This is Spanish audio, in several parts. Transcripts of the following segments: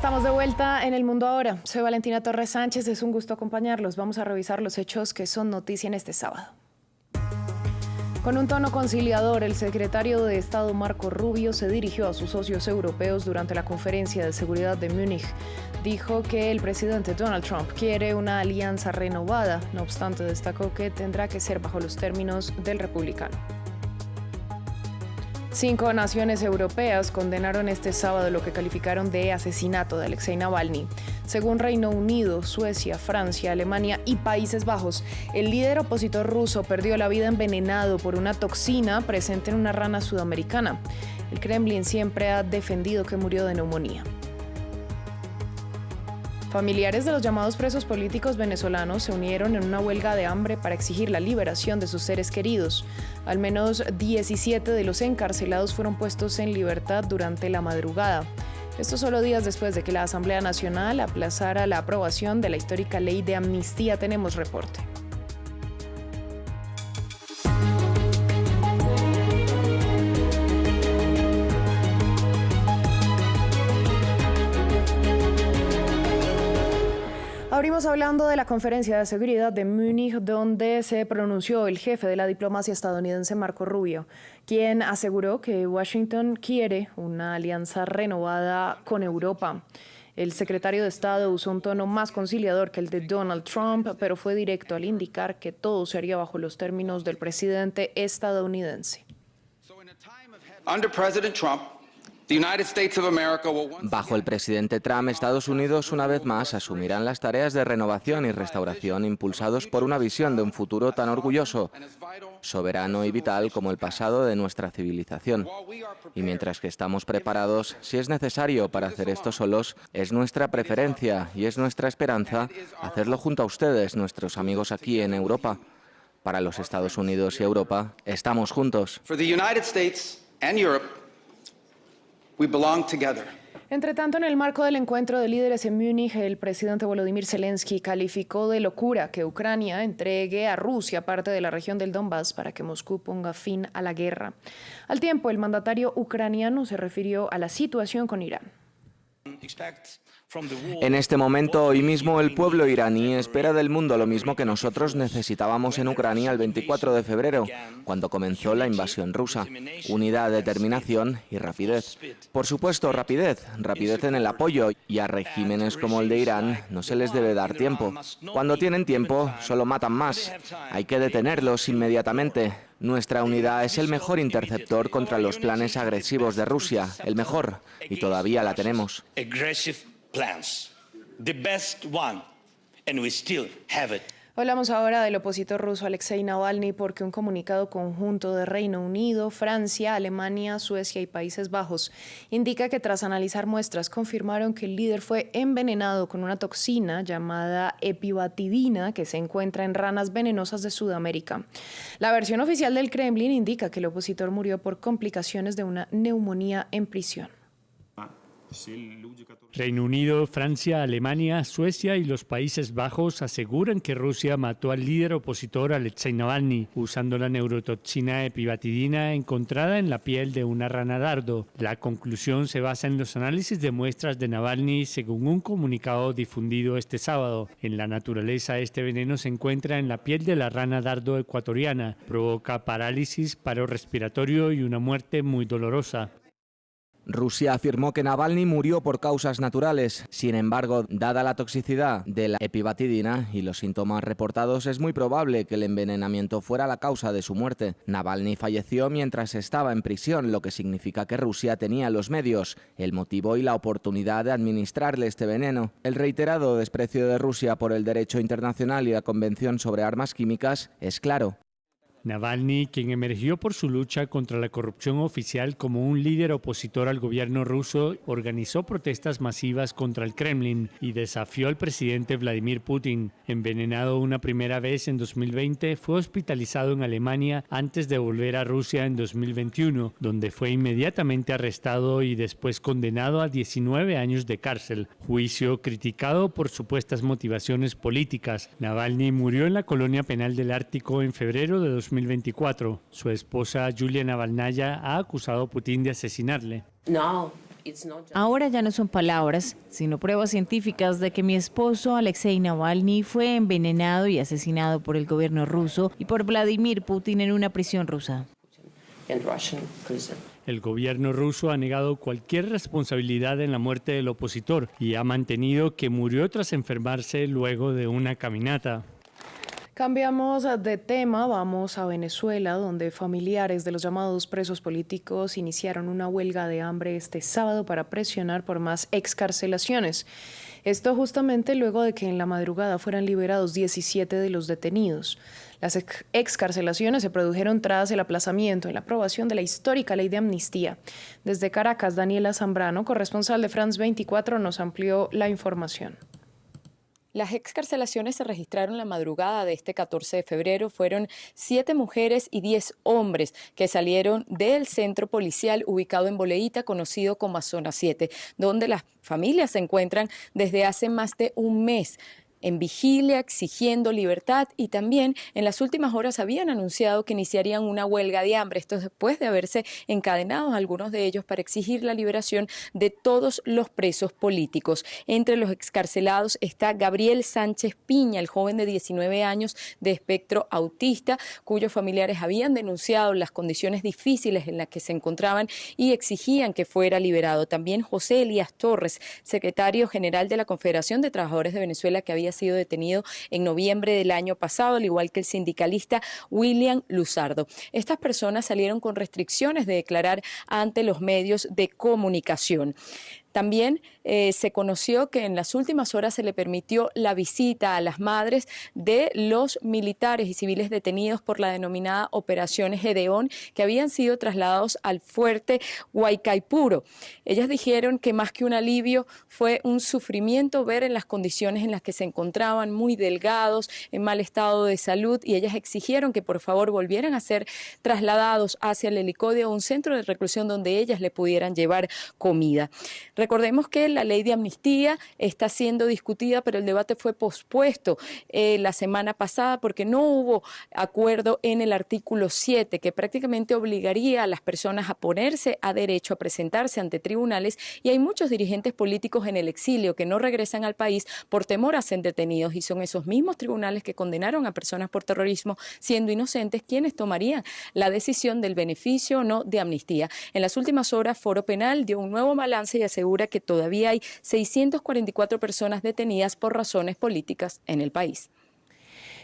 Estamos de vuelta en El Mundo Ahora. Soy Valentina Torres Sánchez, es un gusto acompañarlos. Vamos a revisar los hechos que son noticia en este sábado. Con un tono conciliador, el secretario de Estado Marco Rubio se dirigió a sus socios europeos durante la conferencia de seguridad de Múnich. Dijo que el presidente Donald Trump quiere una alianza renovada, no obstante destacó que tendrá que ser bajo los términos del republicano. 5 naciones europeas condenaron este sábado lo que calificaron de asesinato de Alexei Navalny. Según Reino Unido, Suecia, Francia, Alemania y Países Bajos, el líder opositor ruso perdió la vida envenenado por una toxina presente en una rana sudamericana. El Kremlin siempre ha defendido que murió de neumonía. Familiares de los llamados presos políticos venezolanos se unieron en una huelga de hambre para exigir la liberación de sus seres queridos. Al menos 17 de los encarcelados fueron puestos en libertad durante la madrugada. Esto solo días después de que la Asamblea Nacional aplazara la aprobación de la histórica ley de amnistía. Tenemos reporte. Abrimos hablando de la conferencia de seguridad de Múnich, donde se pronunció el jefe de la diplomacia estadounidense, Marco Rubio, quien aseguró que Washington quiere una alianza renovada con Europa. El secretario de Estado usó un tono más conciliador que el de Donald Trump, pero fue directo al indicar que todo se haría bajo los términos del presidente estadounidense. Under President Trump, Bajo el presidente Trump, Estados Unidos una vez más asumirán las tareas de renovación y restauración impulsados por una visión de un futuro tan orgulloso, soberano y vital como el pasado de nuestra civilización. Y mientras que estamos preparados, si es necesario para hacer esto solos, es nuestra preferencia y es nuestra esperanza hacerlo junto a ustedes, nuestros amigos aquí en Europa. Para los Estados Unidos y Europa, estamos juntos. Entre tanto, en el marco del encuentro de líderes en Múnich, el presidente Volodymyr Zelensky calificó de locura que Ucrania entregue a Rusia parte de la región del Donbass para que Moscú ponga fin a la guerra. Al tiempo, el mandatario ucraniano se refirió a la situación con Irán. En este momento, hoy mismo, el pueblo iraní espera del mundo lo mismo que nosotros necesitábamos en Ucrania el 24 de febrero, cuando comenzó la invasión rusa. Unidad, determinación y rapidez. Por supuesto, rapidez en el apoyo, y a regímenes como el de Irán no se les debe dar tiempo. Cuando tienen tiempo, solo matan más. Hay que detenerlos inmediatamente. Nuestra unidad es el mejor interceptor contra los planes agresivos de Rusia, el mejor, y todavía la tenemos. Hablamos ahora del opositor ruso Alexei Navalny porque un comunicado conjunto de Reino Unido, Francia, Alemania, Suecia y Países Bajos indica que tras analizar muestras confirmaron que el líder fue envenenado con una toxina llamada epibatidina que se encuentra en ranas venenosas de Sudamérica. La versión oficial del Kremlin indica que el opositor murió por complicaciones de una neumonía en prisión. Reino Unido, Francia, Alemania, Suecia y los Países Bajos aseguran que Rusia mató al líder opositor Alexei Navalny usando la neurotoxina epibatidina encontrada en la piel de una rana dardo. La conclusión se basa en los análisis de muestras de Navalny según un comunicado difundido este sábado. En la naturaleza, este veneno se encuentra en la piel de la rana dardo ecuatoriana. Provoca parálisis, paro respiratorio y una muerte muy dolorosa. Rusia afirmó que Navalny murió por causas naturales. Sin embargo, dada la toxicidad de la epibatidina y los síntomas reportados, es muy probable que el envenenamiento fuera la causa de su muerte. Navalny falleció mientras estaba en prisión, lo que significa que Rusia tenía los medios, el motivo y la oportunidad de administrarle este veneno. El reiterado desprecio de Rusia por el derecho internacional y la Convención sobre Armas Químicas es claro. Navalny, quien emergió por su lucha contra la corrupción oficial como un líder opositor al gobierno ruso, organizó protestas masivas contra el Kremlin y desafió al presidente Vladimir Putin. Envenenado una primera vez en 2020, fue hospitalizado en Alemania antes de volver a Rusia en 2021, donde fue inmediatamente arrestado y después condenado a 19 años de cárcel, juicio criticado por supuestas motivaciones políticas. Navalny murió en la colonia penal del Ártico en febrero de 2024. Su esposa Yulia Navalnaya ha acusado a Putin de asesinarle. Ahora ya no son palabras, sino pruebas científicas de que mi esposo Alexei Navalny fue envenenado y asesinado por el gobierno ruso y por Vladimir Putin en una prisión rusa. El gobierno ruso ha negado cualquier responsabilidad en la muerte del opositor y ha mantenido que murió tras enfermarse luego de una caminata. Cambiamos de tema, vamos a Venezuela, donde familiares de los llamados presos políticos iniciaron una huelga de hambre este sábado para presionar por más excarcelaciones. Esto justamente luego de que en la madrugada fueran liberados 17 de los detenidos. Las excarcelaciones se produjeron tras el aplazamiento en la aprobación de la histórica ley de amnistía. Desde Caracas, Daniela Zambrano, corresponsal de France 24, nos amplió la información. Las excarcelaciones se registraron la madrugada de este 14 de febrero. Fueron 7 mujeres y 10 hombres que salieron del centro policial ubicado en Boleíta, conocido como Zona 7, donde las familias se encuentran desde hace más de un mes en vigilia, exigiendo libertad, y también en las últimas horas habían anunciado que iniciarían una huelga de hambre, esto después de haberse encadenado algunos de ellos para exigir la liberación de todos los presos políticos. Entre los excarcelados está Gabriel Sánchez Piña, el joven de 19 años de espectro autista, cuyos familiares habían denunciado las condiciones difíciles en las que se encontraban y exigían que fuera liberado. También José Elías Torres, secretario general de la Confederación de Trabajadores de Venezuela, que había sido detenido en noviembre del año pasado, al igual que el sindicalista William Luzardo. Estas personas salieron con restricciones de declarar ante los medios de comunicación. También se conoció que en las últimas horas se le permitió la visita a las madres de los militares y civiles detenidos por la denominada Operación Gedeón, que habían sido trasladados al fuerte Guaycaipuro. Ellas dijeron que más que un alivio fue un sufrimiento ver en las condiciones en las que se encontraban, muy delgados, en mal estado de salud, y ellas exigieron que por favor volvieran a ser trasladados hacia el helicoide o un centro de reclusión donde ellas le pudieran llevar comida. Recordemos que la ley de amnistía está siendo discutida, pero el debate fue pospuesto la semana pasada porque no hubo acuerdo en el artículo 7, que prácticamente obligaría a las personas a ponerse a derecho a presentarse ante tribunales, y hay muchos dirigentes políticos en el exilio que no regresan al país por temor a ser detenidos, y son esos mismos tribunales que condenaron a personas por terrorismo siendo inocentes quienes tomarían la decisión del beneficio o no de amnistía. En las últimas horas, Foro Penal dio un nuevo balance y asegura que todavía hay 644 personas detenidas por razones políticas en el país.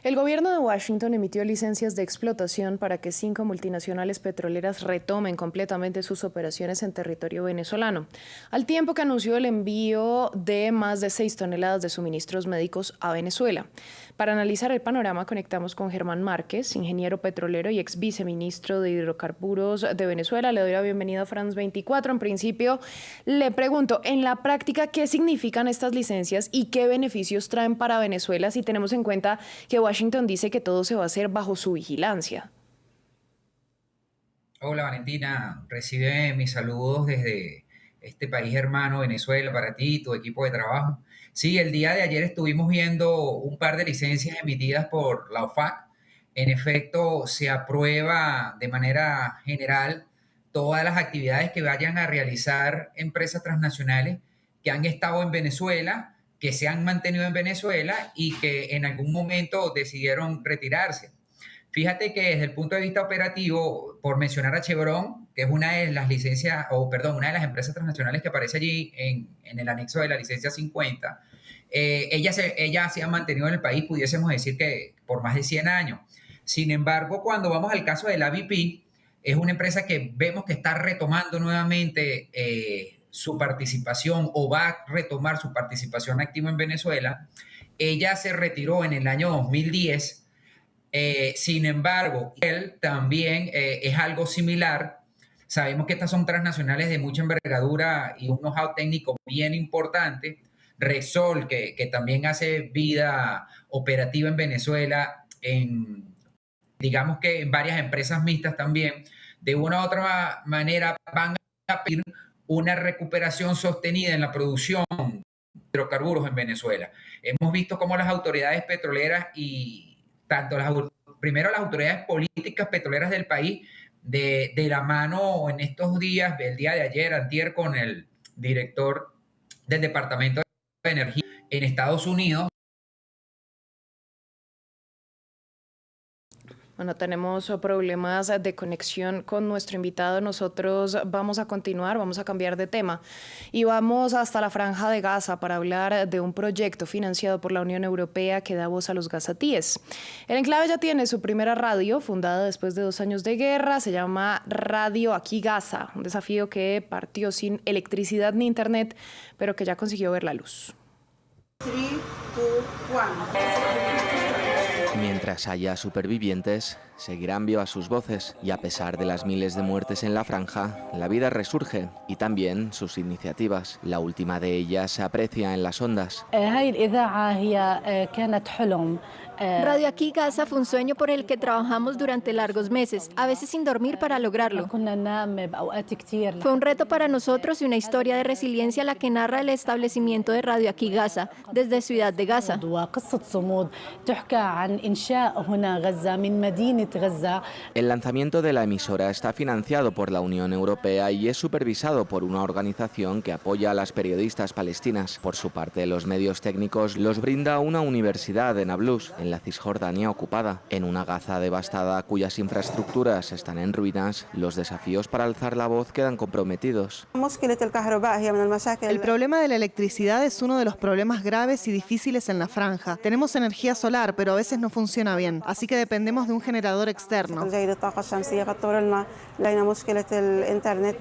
El gobierno de Washington emitió licencias de explotación para que 5 multinacionales petroleras retomen completamente sus operaciones en territorio venezolano, al tiempo que anunció el envío de más de 6 toneladas de suministros médicos a Venezuela. Para analizar el panorama conectamos con Germán Márquez, ingeniero petrolero y ex viceministro de Hidrocarburos de Venezuela. Le doy la bienvenida a France 24. En principio, le pregunto, en la práctica, ¿qué significan estas licencias y qué beneficios traen para Venezuela si tenemos en cuenta que Washington dice que todo se va a hacer bajo su vigilancia? Hola Valentina, recibe mis saludos desde este país hermano Venezuela para ti y tu equipo de trabajo. Sí, el día de ayer estuvimos viendo un par de licencias emitidas por la OFAC. En efecto, se aprueba de manera general todas las actividades que vayan a realizar empresas transnacionales que han estado en Venezuela, que se han mantenido en Venezuela y que en algún momento decidieron retirarse. Fíjate que desde el punto de vista operativo, por mencionar a Chevron, que es una de las licencias, una de las empresas transnacionales que aparece allí en el anexo de la licencia 50, ella se ha mantenido en el país, pudiésemos decir que por más de 100 años. Sin embargo, cuando vamos al caso de la BP, es una empresa que vemos que está retomando nuevamente su participación o va a retomar su participación activa en Venezuela. Ella se retiró en el año 2010. Sin embargo, él también es algo similar. Sabemos que estas son transnacionales de mucha envergadura y un know-how técnico bien importante. Repsol, que también hace vida operativa en Venezuela, digamos que en varias empresas mixtas también, de una u otra manera van a pedir una recuperación sostenida en la producción de hidrocarburos en Venezuela. Hemos visto cómo las autoridades petroleras y tanto primero las autoridades políticas petroleras del país, de la mano en estos días, el día de ayer, antier, con el director del Departamento de Energía en Estados Unidos. Bueno, tenemos problemas de conexión con nuestro invitado. Nosotros vamos a continuar, vamos a cambiar de tema y vamos hasta la Franja de Gaza para hablar de un proyecto financiado por la Unión Europea que da voz a los gazatíes. El enclave ya tiene su primera radio, fundada después de 2 años de guerra. Se llama Radio Aquí Gaza, un desafío que partió sin electricidad ni internet, pero que ya consiguió ver la luz. 3, 2, 1. Mientras haya supervivientes, seguirán vivas sus voces y a pesar de las miles de muertes en la franja, la vida resurge y también sus iniciativas. La última de ellas se aprecia en las ondas. Radio Aquí Gaza fue un sueño por el que trabajamos durante largos meses, a veces sin dormir para lograrlo. Fue un reto para nosotros y una historia de resiliencia la que narra el establecimiento de Radio Aquí Gaza, desde Ciudad de Gaza. El lanzamiento de la emisora está financiado por la Unión Europea y es supervisado por una organización que apoya a las periodistas palestinas. Por su parte, los medios técnicos los brinda una universidad en Nablus, en la Cisjordania ocupada. En una Gaza devastada cuyas infraestructuras están en ruinas, los desafíos para alzar la voz quedan comprometidos. El problema de la electricidad es uno de los problemas graves y difíciles en la franja. Tenemos energía solar, pero a veces no funciona bien, así que dependemos de un generador externo.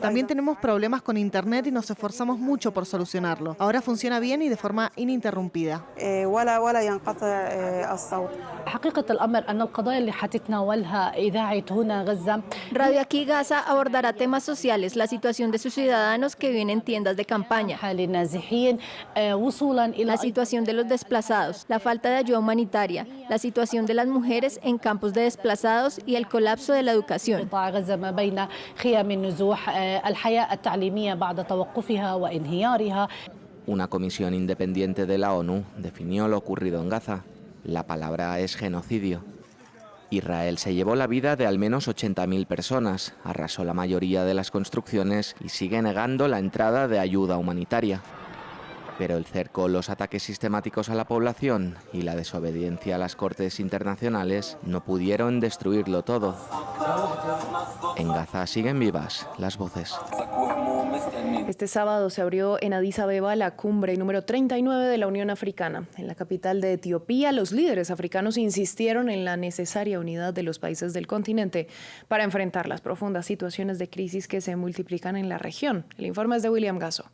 También tenemos problemas con internet y nos esforzamos mucho por solucionarlo. Ahora funciona bien y de forma ininterrumpida. Radio Aquí Gaza abordará temas sociales, la situación de sus ciudadanos que viven en tiendas de campaña, la situación de los desplazados, la falta de ayuda humanitaria, la situación de las mujeres en campos de desplazados y el colapso de la educación. Una comisión independiente de la ONU definió lo ocurrido en Gaza. La palabra es genocidio. Israel se llevó la vida de al menos 80.000 personas, arrasó la mayoría de las construcciones y sigue negando la entrada de ayuda humanitaria. Pero el cerco, los ataques sistemáticos a la población y la desobediencia a las cortes internacionales no pudieron destruirlo todo. En Gaza siguen vivas las voces. Este sábado se abrió en Addis Abeba la cumbre número 39 de la Unión Africana. En la capital de Etiopía, los líderes africanos insistieron en la necesaria unidad de los países del continente para enfrentar las profundas situaciones de crisis que se multiplican en la región. El informe es de William Gasso.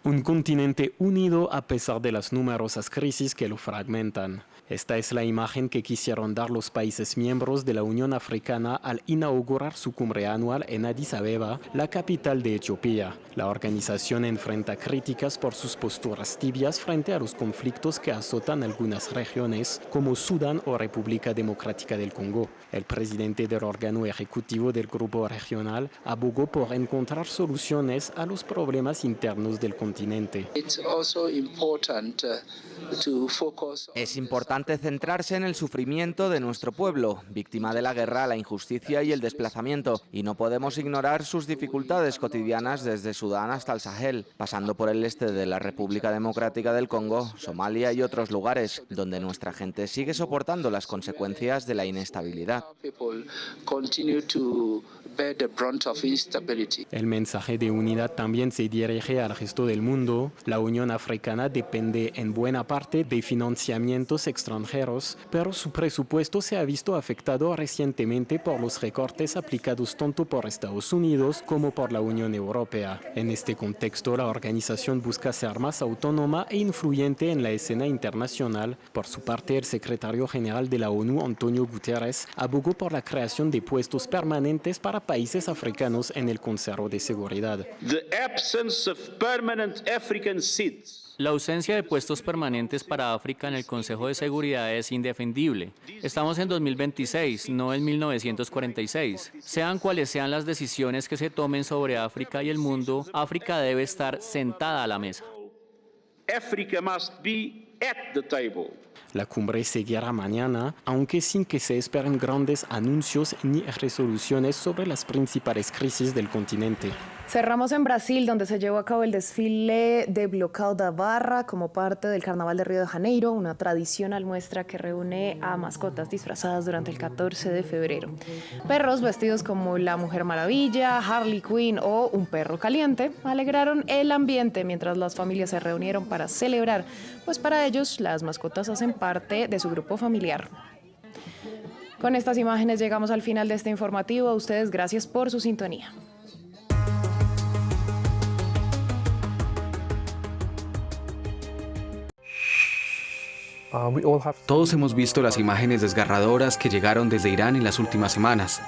Un continente unido a pesar de las numerosas crisis que lo fragmentan. Esta es la imagen que quisieron dar los países miembros de la Unión Africana al inaugurar su cumbre anual en Addis Abeba, la capital de Etiopía. La organización enfrenta críticas por sus posturas tibias frente a los conflictos que azotan algunas regiones, como Sudán o República Democrática del Congo. El presidente del órgano ejecutivo del grupo regional abogó por encontrar soluciones a los problemas internos del continente. Es importante centrarse en el sufrimiento de nuestro pueblo, víctima de la guerra, la injusticia y el desplazamiento, y no podemos ignorar sus dificultades cotidianas desde Sudán hasta el Sahel, pasando por el este de la República Democrática del Congo, Somalia y otros lugares, donde nuestra gente sigue soportando las consecuencias de la inestabilidad. El mensaje de unidad también se dirige al resto del mundo. La Unión Africana depende en buena parte de financiamientos extranjeros, pero su presupuesto se ha visto afectado recientemente por los recortes aplicados tanto por Estados Unidos como por la Unión Europea. En este contexto, la organización busca ser más autónoma e influyente en la escena internacional. Por su parte, el secretario general de la ONU, Antonio Guterres, abogó por la creación de puestos permanentes para países africanos en el Consejo de Seguridad. La ausencia de puestos permanentes para África en el Consejo de Seguridad es indefendible. Estamos en 2026, no en 1946. Sean cuales sean las decisiones que se tomen sobre África y el mundo, África debe estar sentada a la mesa. La cumbre seguirá mañana, aunque sin que se esperen grandes anuncios ni resoluciones sobre las principales crisis del continente. Cerramos en Brasil, donde se llevó a cabo el desfile de Bloco da Barra como parte del Carnaval de Río de Janeiro, una tradicional muestra que reúne a mascotas disfrazadas durante el 14 de febrero. Perros vestidos como la Mujer Maravilla, Harley Quinn o un perro caliente alegraron el ambiente mientras las familias se reunieron para celebrar, pues para ellos las mascotas hacen parte de su grupo familiar. Con estas imágenes llegamos al final de este informativo. A ustedes gracias por su sintonía. Todos hemos visto las imágenes desgarradoras que llegaron desde Irán en las últimas semanas.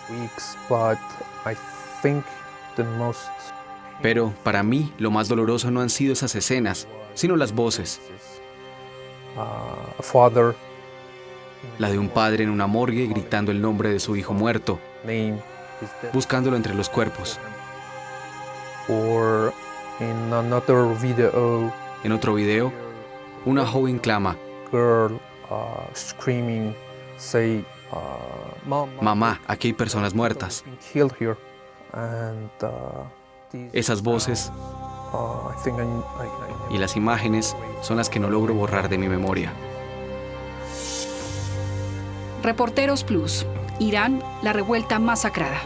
Pero para mí lo más doloroso no han sido esas escenas, sino las voces. La de un padre en una morgue gritando el nombre de su hijo muerto, buscándolo entre los cuerpos. En otro video, una joven clama: mamá, aquí hay personas muertas. Esas voces y las imágenes son las que no logro borrar de mi memoria. Reporteros Plus, Irán, la revuelta masacrada.